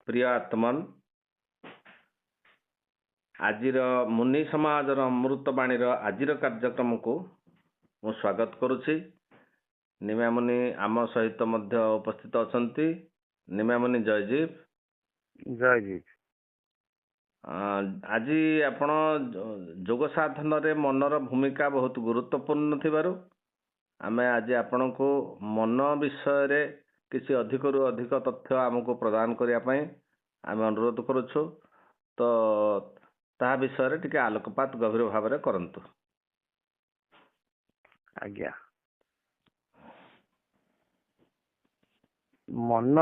प्रिय आत्मन आजिर मुनि समाजर अमृतवाणी आजिर कार्यक्रम को मु स्वागत करुछि। निम्या मुनि आम सहित मध्य उपस्थित अछंती। निम्या मुनि जयजीव। जयजीव। आज आपण जोग साधन रे मनर भूमिका बहुत गुरुत्वपूर्ण थिबारु आमे आज आपण को मन विषय रे किसी अधिक रु अधिक तथ्य आमको प्रदान करिया पई आमे अनुरोध करूछु। तो ता विषय रे टिके आलोकपात गभीर भाव रे करंतु। आज्ञा। मन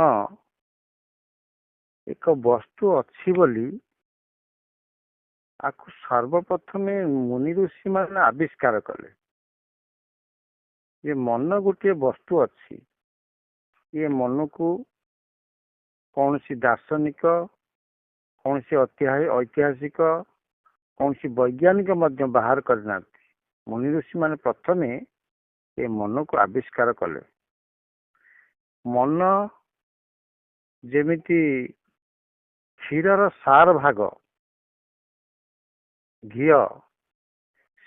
एक वस्तु अच्छी बोली आकु सर्वप्रथमे मुनि ऋषि माने आविष्कार कले। ये मन गोटे वस्तु अच्छी, ये मन को कौन सी दार्शनिक, कौन सी ऐतिहासिक, कौन सी वैज्ञानिक मध्य बाहर करना। मुनि ऋषि माने प्रथमे ये मन को आविष्कार कले। मन जेमिति क्षीरर सार भाग घी,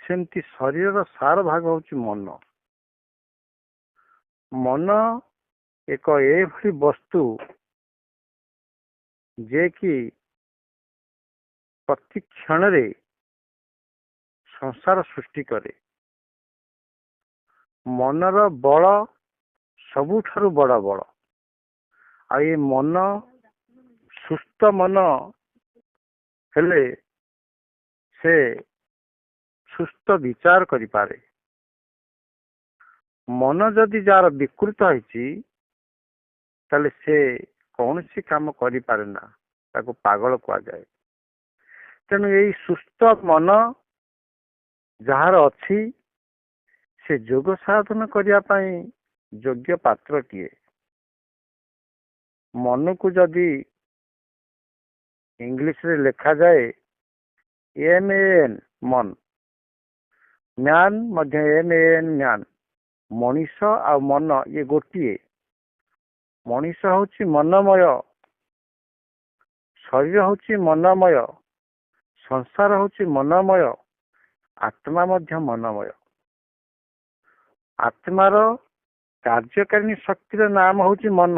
सेमती शरीर सार भाग होची मन। मन एक एभली वस्तु जे कि प्रति क्षण रे संसार सृष्टि करे। मनर बल सबुठारु बड़ बड़। आ ये मन सुस्थ मन हेले से सुस्थ विचार करि पारे। मन जदि जार विकृत होइछि ताले से कौन सी काम करि पारे ना, ताको पागल कुआ जाए। तेणु यही सुस्थ मन जार अच्छी से जोग साधन करिया पई योग्य पात्र किए। मन को जदि इंग्लिश रे लिखा जाए MAN मन, म्यान मध्य MAN म्यान, मनीष आ मन ये गोटिए। मनीष होची मनमय, शरीर होची मनमय, संसार होची मनमय, आत्मा मध्य मनमय। आत्मार कार्यकारिणी शक्तिर नाम होची मन।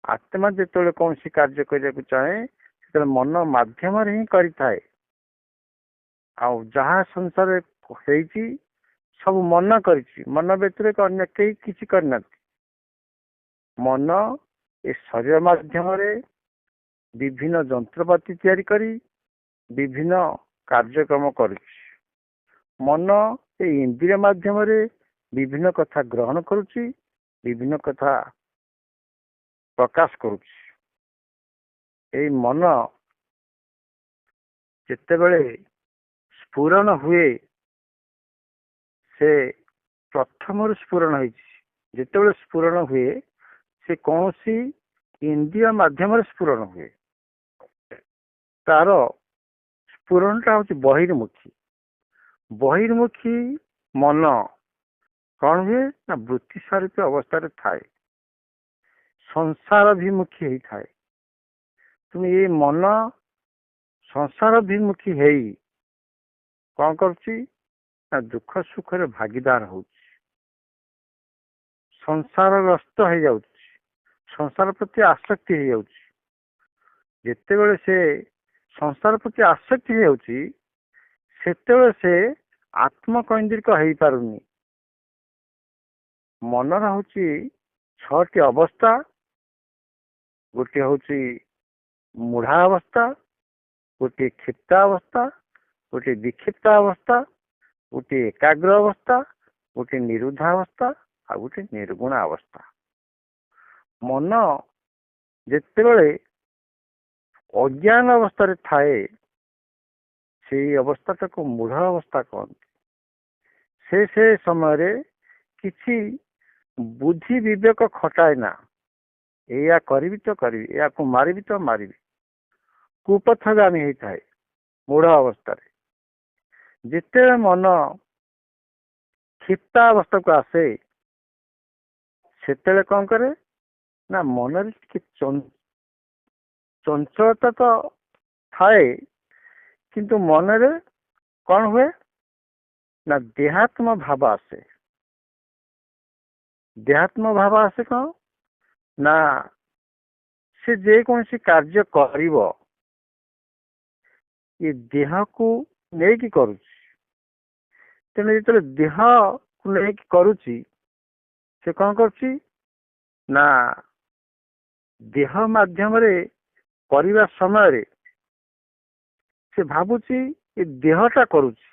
आत्मा जेतले कौन सी कार्य करिया चाहे से मन माध्यम ही करि थाए। आ जहाँ संसार हेची सब मन करिछि। मन व्यतिरेक अन्य केही किछि करना। मन ए शरीर माध्यम रे विभिन्न जंत्रपाति तैयारी करी विभिन्न कार्यक्रम करुछि। मन ए इंद्रिय माध्यम रे विभिन्न कथा ग्रहण करुछि, विभिन्न कथा प्रकाश करुछि। ए मन जेतेबेले स्फुरण हुए से प्रथम स्फुरण होइछि। जेतेबेले स्फुरण हुए से कौन सी इंद्रिय माध्यम स्फुरण हुए। तार स्फुरणटा होछि बहिर्मुखी। बहिर्मुखी मन कौन हुए ना वृत्ति स्वरूप अवस्था थाए, संसार अभिमुखी ही थाए। तुम ये मन संसार अभिमुखी है कौन करछि ना दुख सुख रे भागीदार होछि, संसार ग्रस्त हो जाउछि, संसार प्रति आसक्ति हो जाउछि। जेतेबेले से संसार प्रति आसक्ति हो जाउछि सेतेबेले से आत्मकैंद्रिक हो पारुनी। मनर होछि 6टी अवस्था। गोटे होछि मूढ़ा अवस्था, गोटे क्षिप्त अवस्था, गोटे विक्षिप्त अवस्था, गोटे एकाग्र अवस्था, गोटे निरुद्ध अवस्था आ गोटे निर्गुण अवस्था। मन जेतेबेले अज्ञान अवस्था रे थाए से अवस्था को मूढ़ अवस्था कहते। से समय रे किछि बुद्धि विवेक खटाए ना। या करी तो करी, या को मारी तो मारी। कुपथगामी होता है मूढ़ अवस्था। जिते मन क्षिप्त अवस्था को आसे से कौन करे ना मन ଚଞ୍ଚଳତା ତ ଥାଏ, କିନ୍ତୁ ମନରେ କ'ଣ ହୁଏ ନା ଦେହାତ୍ମ ଭାବ ଆସେ। ଦେହାତ୍ମ ଭାବ ଆସେ କ'ଣ ନା ସେ ଯେକୌଣସି କାର୍ଯ୍ୟ କରିବ ଏ ଦେହକୁ ନେଇକି କରୁଛି। ତେଣୁ ଯେତେବେଳେ ଦେହକୁ ନେଇକି କରୁଛି ସେ କ'ଣ କରୁଛି ନା ଦେହ ମାଧ୍ୟମରେ କରିବା ସମୟରେ ସେ ଭାବୁଛି ଏ ଦେହଟା କରୁଛି,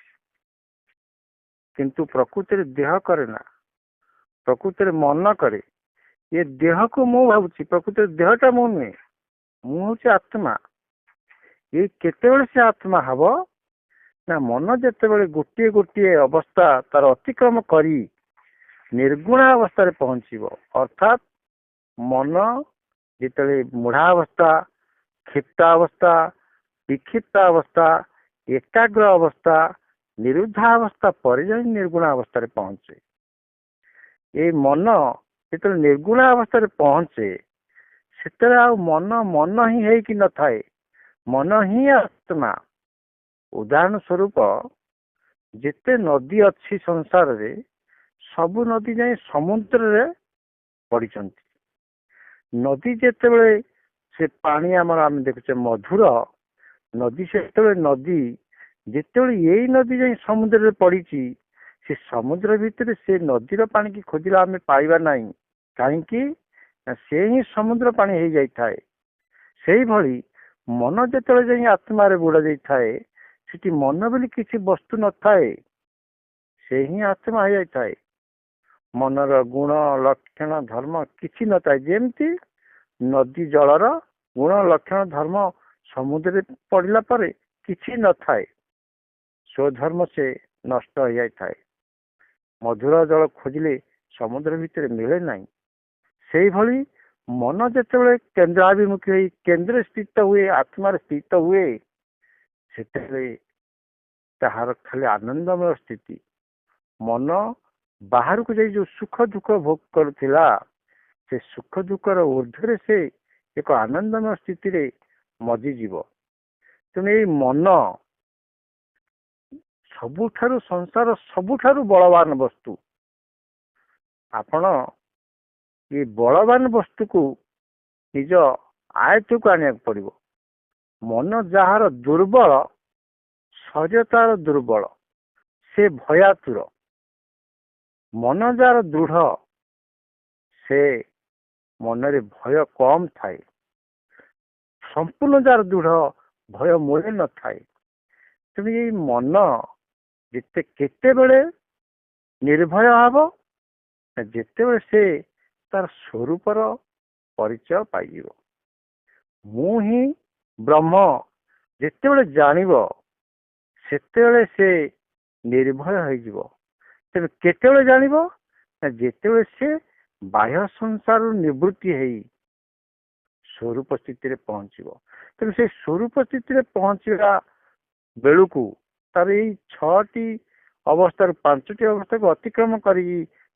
କିନ୍ତୁ ପ୍ରକୃତିରେ ଦେହ କରେ ନା, ପ୍ରକୃତିରେ ମନ କରେ। ଏ ଦେହକୁ ମୁଁ ଭାବୁଛି, ପ୍ରକୃତିରେ ଦେହଟା ମୁଁ ନୁହେଁ, ମୁଁ ହଉଛି ଆତ୍ମା। ଏଇ କେତେବେଳେ ସେ ଆତ୍ମା ହବ ନା ମନ ଯେତେବେଳେ ଗୋଟିଏ ଗୋଟିଏ ଅବସ୍ଥା ତାର ଅତିକ୍ରମ କରି ନିର୍ଗୁଣ ଅବସ୍ଥାରେ ପହଞ୍ଚିବ। ଅର୍ଥାତ୍ ମନ ଯେତେବେଳେ ମୂଢ଼ାବସ୍ଥା, କ୍ଷିପ୍ତାବସ୍ଥା, ବିକ୍ଷିପ୍ତାବସ୍ଥା, ଏକାଗ୍ର ଅବସ୍ଥା, ନିରୁଦ୍ଧାବସ୍ଥା ପରେ ଯାଇ ନିର୍ଗୁଣ ଅବସ୍ଥାରେ ପହଞ୍ଚେ। ଏଇ ମନ ଯେତେବେଳେ ନିର୍ଗୁଣ ଅବସ୍ଥାରେ ପହଞ୍ଚେ ସେତେବେଳେ ଆଉ ମନ ମନ ହିଁ ହେଇକି ନଥାଏ, ମନ ହିଁ ଆତ୍ମା। ଉଦାହରଣ ସ୍ୱରୂପ ଯେତେ ନଦୀ ଅଛି ସଂସାରରେ ସବୁ ନଦୀ ଯାଇ ସମୁଦ୍ରରେ ପଡ଼ିଛନ୍ତି। ନଦୀ ଯେତେବେଳେ ସେ ପାଣି ଆମର ଆମେ ଦେଖୁଛେ ମଧୁର ନଦୀ, ସେତେବେଳେ ନଦୀ ଯେତେବେଳେ ଏଇ ନଦୀ ଯାଇ ସମୁଦ୍ରରେ ପଡ଼ିଛି ସେ ସମୁଦ୍ର ଭିତରେ ସେ ନଦୀର ପାଣିକି ଖୋଜିଲେ ଆମେ ପାଇବା ନାହିଁ। କାହିଁକି ନା ସେ ହିଁ ସମୁଦ୍ର ପାଣି ହେଇଯାଇଥାଏ। ସେଇଭଳି ମନ ଯେତେବେଳେ ଯାଇ ଆତ୍ମାରେ ବୁଡ଼ା ଯାଇଥାଏ ସେଠି ମନ ବୋଲି କିଛି ବସ୍ତୁ ନଥାଏ, ସେ ହିଁ ଆତ୍ମା ହେଇଯାଇଥାଏ। ମନର ଗୁଣ ଲକ୍ଷଣ ଧର୍ମ କିଛି ନଥାଏ। ଯେମିତି ନଦୀ ଜଳର ଗୁଣ ଲକ୍ଷଣ ଧର୍ମ ସମୁଦ୍ରରେ ପଡ଼ିଲା ପରେ କିଛି ନଥାଏ, ସ୍ୱଧର୍ମ ସେ ନଷ୍ଟ ହେଇଯାଇଥାଏ। ମଧୁର ଜଳ ଖୋଜିଲେ ସମୁଦ୍ର ଭିତରେ ମିଳେ ନାହିଁ। ସେଇଭଳି ମନ ଯେତେବେଳେ କେନ୍ଦ୍ରାଭିମୁଖୀ ହୋଇ କେନ୍ଦ୍ରରେ ସ୍ଥିତ ହୁଏ, ଆତ୍ମାରେ ସ୍ଥିତ ହୁଏ, ସେତେବେଳେ ତାହାର ଖାଲି ଆନନ୍ଦମୟ ସ୍ଥିତି। ମନ ବାହାରକୁ ଯାଇ ଯୋଉ ସୁଖ ଦୁଃଖ ଭୋଗ କରୁଥିଲା ସେ ସୁଖ ଦୁଃଖର ঊର୍ଦ୍ଧ୍ୱରେ ସେ ଏକ ଆନନ୍ଦମୟ ସ୍ଥିତିରେ ମଜିଯିବ। ତେଣୁ ଏଇ ମନ ସବୁଠାରୁ ସଂସାର ସବୁଠାରୁ ବଳବାନ ବସ୍ତୁ। ଆପଣ ଏ ବଳବାନ ବସ୍ତୁକୁ ନିଜ ଆୟତ୍ତକୁ ଆଣିବାକୁ ପଡ଼ିବ। ମନ ଯାହାର ଦୁର୍ବଳ, ଶରୀର ତାର ଦୁର୍ବଳ, ସେ ଭୟାତୁର। ମନ ଯାହାର ଦୃଢ଼ ସେ ମନରେ ଭୟ କମ୍ ଥାଏ। ସମ୍ପୂର୍ଣ୍ଣ ଯାହାର ଦୃଢ଼ ଭୟ ମୂଳେ ନଥାଏ। ତେଣୁ ଏଇ ମନ କେତେବେଳେ ନିର୍ଭୟ ହବ ନା ଯେତେବେଳେ ସେ ତାର ସ୍ୱରୂପର ପରିଚୟ ପାଇଯିବ। ମୁଁ ହିଁ ବ୍ରହ୍ମ ଯେତେବେଳେ ଜାଣିବ ସେତେବେଳେ ସେ ନିର୍ଭୟ ହେଇଯିବ। ତେଣୁ କେତେବେଳେ ଜାଣିବ ନା ଯେତେବେଳେ ସେ ବାହ୍ୟ ସଂସାରରୁ ନିବୃତ୍ତି ହେଇ ସ୍ୱରୂପ ସ୍ଥିତିରେ ପହଞ୍ଚିବ। ତେଣୁ ସେ ସ୍ୱରୂପ ସ୍ଥିତିରେ ପହଞ୍ଚିବା ବେଳକୁ ତାର ଏଇ 6ଟି ଅବସ୍ଥାରୁ 5ଟି ଅବସ୍ଥାକୁ ଅତିକ୍ରମ କରି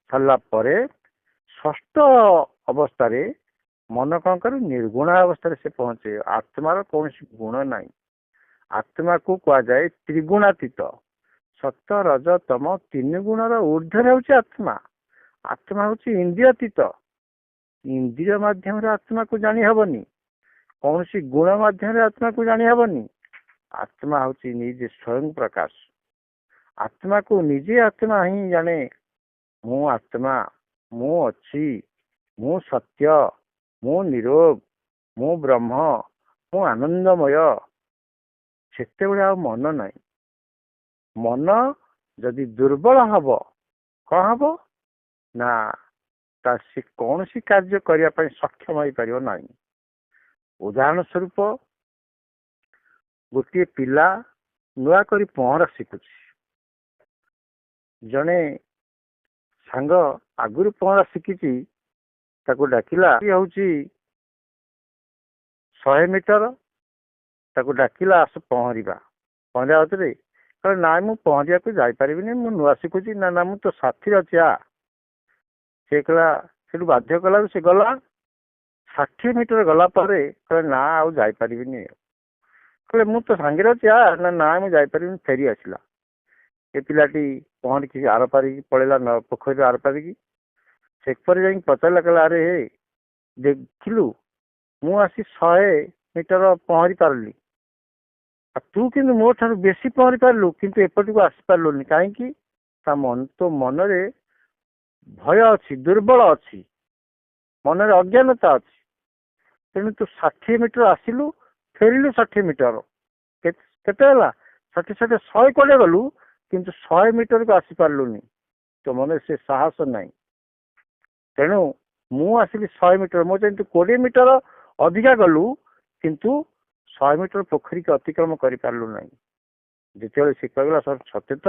ସାରିଲା ପରେ ଷଷ୍ଠ ଅବସ୍ଥାରେ ମନ କ'ଣ କରେ, ନିର୍ଗୁଣ ଅବସ୍ଥାରେ ସେ ପହଞ୍ଚେ। ଆତ୍ମାର କୌଣସି ଗୁଣ ନାହିଁ। ଆତ୍ମାକୁ କୁହାଯାଏ ତ୍ରିଗୁଣାତୀତ। ସତ ରଜ ତମ 3 ଗୁଣର ଊର୍ଦ୍ଧ୍ୱରେ ହେଉଛି ଆତ୍ମା। ଆତ୍ମା ହେଉଛି ଇନ୍ଦ୍ରିୟାତୀତ। ଇନ୍ଦ୍ରିୟ ମାଧ୍ୟମରେ ଆତ୍ମାକୁ ଜାଣି ହବନି, କୌଣସି ଗୁଣ ମାଧ୍ୟମରେ ଆତ୍ମାକୁ ଜାଣି ହବନି। ଆତ୍ମା ହେଉଛି ନିଜେ ସ୍ୱୟଂ ପ୍ରକାଶ। ଆତ୍ମାକୁ ନିଜେ ଆତ୍ମା ହିଁ ଜାଣେ। ମୁଁ ଆତ୍ମା, ମୁଁ ଅଛି, ମୁଁ ସତ୍ୟ, ମୁଁ ନିରୋଗ, ମୁଁ ବ୍ରହ୍ମ, ମୁଁ ଆନନ୍ଦମୟ। ସେତେବେଳେ ଆଉ ମନ ନାହିଁ। ମନ ଯଦି ଦୁର୍ବଳ ହବ କ'ଣ ହବ ନା ସେ କୌଣସି କାର୍ଯ୍ୟ କରିବା ପାଇଁ ସକ୍ଷମ ହେଇପାରିବ ନାହିଁ। ଉଦାହରଣ ସ୍ୱରୂପ ଗୋଟିଏ ପିଲା ନୂଆ କରି ପହଁରା ଶିଖୁଛି। ଜଣେ ସାଙ୍ଗ ଆଗରୁ ପହଁରା ଶିଖିଛି, ତାକୁ ଡାକିଲା, ହେଉଛି 100 ମିଟର, ତାକୁ ଡାକିଲା ଆସ ପହଁରିବା। ପହଁରିବା ଭିତରେ କହିଲେ ନାଇଁ ମୁଁ ପହଁରିବାକୁ ଯାଇପାରିବିନି, ମୁଁ ନୂଆ ଶିଖୁଛି। ନା ନା ମୁଁ ତ ସାଥିରେ ଅଛି ଆ। ସେ କହିଲା, ସେଠୁ ବାଧ୍ୟ କଲାରୁ ସେ ଗଲା। 60 ମିଟର ଗଲା ପରେ କହିଲେ ନା ଆଉ ଯାଇପାରିବିନି। କହିଲେ ମୁଁ ତ ସାଙ୍ଗରେ ଅଛି, ନା ନା ମୁଁ ଯାଇପାରିବିନି, ଫେରି ଆସିଲା। ଏ ପିଲାଟି ପହଁରିକି ଆର ପାରିକି ପଳେଇଲା, ପୋଖରୀର ଆର ପାରିକି। ସେପରି ଯାଇକି ପଚାରିଲା, କହିଲା ଆରେ ହେ ଦେଖିଲୁ ମୁଁ ଆସି 100 ମିଟର ପହଁରି ପାରିଲି, ଆଉ ତୁ କିନ୍ତୁ ମୋ ଠାରୁ ବେଶୀ ପହଁରି ପାରିଲୁ, କିନ୍ତୁ ଏପଟକୁ ଆସିପାରିଲୁନି କାହିଁକି? ତୋ ମନରେ ଭୟ ଅଛି, ଦୁର୍ବଳ ଅଛି, ମନରେ ଅଜ୍ଞାନତା ଅଛି। ତେଣୁ ତୁ 60 ମିଟର ଆସିଲୁ, ଫେରିଲୁ 60 ମିଟର। କେତେ ହେଲା? 60 100 ଗଲୁ, କିନ୍ତୁ 100 ମିଟରକୁ ଆସିପାରିଲୁନି। ତୋ ମନରେ ସେ ସାହସ ନାହିଁ। ତେଣୁ ମୁଁ ଆସିଲି 100 ମିଟର, ମୋ ଚାହିଁ ତୁ 20 ମିଟର ଅଧିକା ଗଲୁ, କିନ୍ତୁ 100 ମିଟର ପୋଖରୀକି ଅତିକ୍ରମ କରିପାରିଲୁ ନାହିଁ। ଯେତେବେଳେ ସେ କହିଲା ସତେ ତ,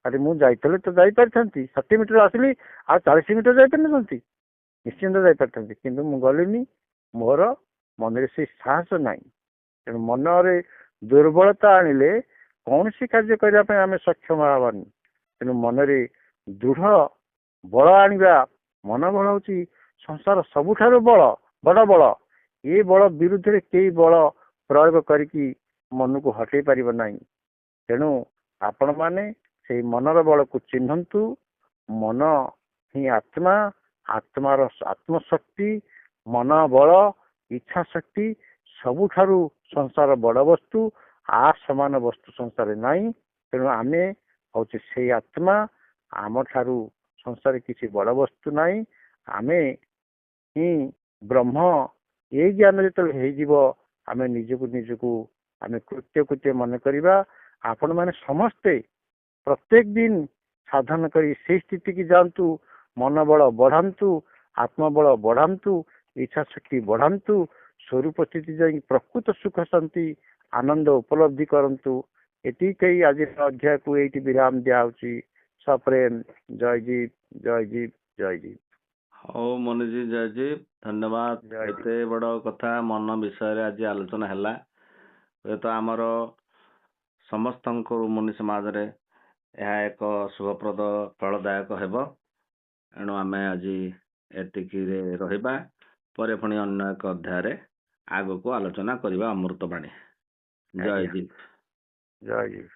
ଆରେ ମୁଁ ଯାଇଥିଲେ ତ ଯାଇପାରିଥାନ୍ତି, 60 ମିଟର ଆସିଲି, ଆଉ 40 ମିଟର ଯାଇପାରିନଥାନ୍ତି? ନିଶ୍ଚିନ୍ତ ଯାଇପାରିଥାନ୍ତି, କିନ୍ତୁ ମୁଁ ଗଲିନି, ମୋର ମନରେ ସେ ସାହସ ନାହିଁ। ତେଣୁ ମନରେ ଦୁର୍ବଳତା ଆଣିଲେ କୌଣସି କାର୍ଯ୍ୟ କରିବା ପାଇଁ ଆମେ ସକ୍ଷମ ହେବାନି। ତେଣୁ ମନରେ ଦୃଢ ବଳ ଆଣିବା, ମନୋବଳ ହେଉଛି ସଂସାର ସବୁଠାରୁ ବଡ଼ ବଳ। ଏ ବଳ ବିରୁଦ୍ଧରେ କେହି ବଳ ପ୍ରୟୋଗ କରିକି ମନକୁ ହଟେଇ ପାରିବ ନାହିଁ। ତେଣୁ ଆପଣମାନେ ସେଇ ମନର ବଳକୁ ଚିହ୍ନନ୍ତୁ। ମନ ହିଁ ଆତ୍ମା, ଆତ୍ମାର ଆତ୍ମଶକ୍ତି, ମନ ବଳ, ଇଚ୍ଛା ଶକ୍ତି ସବୁଠାରୁ ସଂସାର ବଡ଼ ବସ୍ତୁ। ଆ ସମାନ ବସ୍ତୁ ସଂସାରରେ ନାହିଁ। ତେଣୁ ଆମେ ହଉଛି ସେଇ ଆତ୍ମା, ଆମଠାରୁ ସଂସାରରେ କିଛି ବଡ଼ ବସ୍ତୁ ନାହିଁ। ଆମେ ହିଁ ବ୍ରହ୍ମ। ଏଇ ଜ୍ଞାନ ଯେତେବେଳେ ହେଇଯିବ, ଆମେ ନିଜକୁ ଆମେ କୃତ୍ୟ ମନେ କରିବା। ଆପଣମାନେ ସମସ୍ତେ ପ୍ରତ୍ୟେକ ଦିନ ସାଧନ କରି ସେଇ ସ୍ଥିତିକି ଯାଆନ୍ତୁ, ମନୋବଳ ବଢାନ୍ତୁ, ଆତ୍ମବଳ ବଢାନ୍ତୁ, ଇଚ୍ଛା ଶକ୍ତି ବଢାନ୍ତୁ, ସ୍ୱରୂପ ସ୍ଥିତି ଯାଇ ପ୍ରକୃତ ସୁଖ ଶାନ୍ତି ଆନନ୍ଦ ଉପଲବ୍ଧି କରନ୍ତୁ। ଏତିକି କହି ଆଜିର ଅଧ୍ୟାୟକୁ ଏଇଠି ବିରାମ ଦିଆହଉଛି। ସପ୍ରେମ ଜୟଜୀବ ଜୟଜୀବ ଜୟଜୀବ। ହଉ ମନିଜୀ, ଜୟଜୀବ, ଧନ୍ୟବାଦ। ଜୟଜୀବ। ଏତେ ବଡ କଥା ମନ ବିଷୟରେ ଆଜି ଆଲୋଚନା ହେଲା। ହୁଏତ ଆମର ସମସ୍ତଙ୍କ ମୁନି ସମାଜରେ ଏହା ଏକ ଶୁଭପ୍ରଦ ଫଳଦାୟକ ହେବ। ଏଣୁ ଆମେ ଆଜି ଏତିକିରେ ରହିବା। ପରେ ପୁଣି ଅନ୍ୟ ଏକ ଅଧ୍ୟାୟରେ ଆଗକୁ ଆଲୋଚନା କରିବା ଅମୃତବାଣୀ। ଜୟଜୀବ। ଜୟଜୀବ।